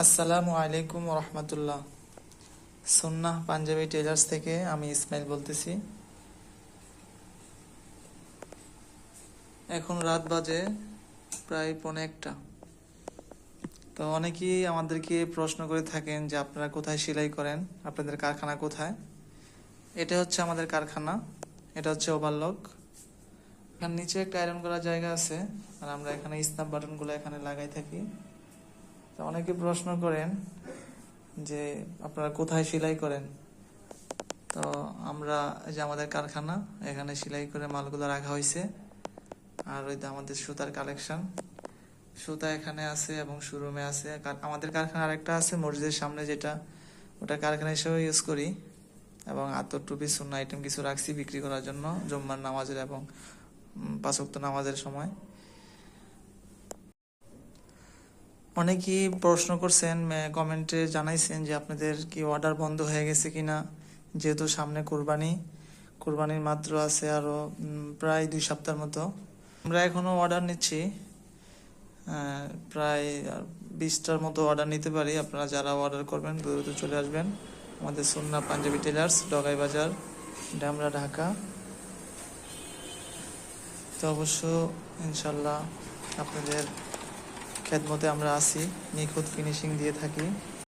আসসালামু আলাইকুম রহমতুল্লাহ। সুন্নাহ পাঞ্জাবি টেলার্স থেকে আমি ইসমাইল বলতেছি। এখন রাত বাজে প্রায় পৌনে একটা। তো অনেকেই আমাদেরকে প্রশ্ন করে থাকেন যে আপনারা কোথায় সেলাই করেন, আপনাদের কারখানা কোথায়। এটা হচ্ছে আমাদের কারখানা, এটা হচ্ছে ওভারলক। এখানে নিচে একটা আয়রন করার জায়গা আছে, আর আমরা এখানে স্ন্যাপ বাটনগুলো এখানে লাগাই থাকি। তো অনেকে প্রশ্ন করেন যে আপনারা কোথায় সেলাই করেন। তো আমরা এই যে আমাদের কারখানা, এখানে সেলাই করে মালগুলো রাখা হয়েছে। আর ওই যে আমাদের সুতার কালেকশন, সুতা এখানে আছে এবং শোরুমে আছে। আমাদের কারখানা আরেকটা আছে মসজিদের সামনে, যেটা ওটা কারখানা হিসেবে ইউজ করি। এবং আতর টুপি সুন্নাহ আইটেম কিছু রাখছি বিক্রি করার জন্য জুম্মার নামাজের এবং পাঁচ ওয়াক্ত নামাজের সময়। অনেকেই প্রশ্ন করছেন, কমেন্টে জানাইছেন যে আপনাদের কি অর্ডার বন্ধ হয়ে গেছে কিনা, যেহেতু সামনে কোরবানির মাত্র আছে আরো প্রায় 2 সপ্তাহের মতো। আমরা এখনো অর্ডার নিচ্ছি, প্রায় 20টার মতো অর্ডার নিতে পারি। আপনারা যারা অর্ডার করবেন দ্রুত চলে আসবেন আমাদের সুন্নাহ পাঞ্জাবি টেলার্স, ডগাই বাজার, ডামরা, ঢাকা। তো অবশ্য ইনশাল্লাহ আপনাদের খেদমতে আমরা আছি, নিখুঁত ফিনিশিং দিয়ে থাকি।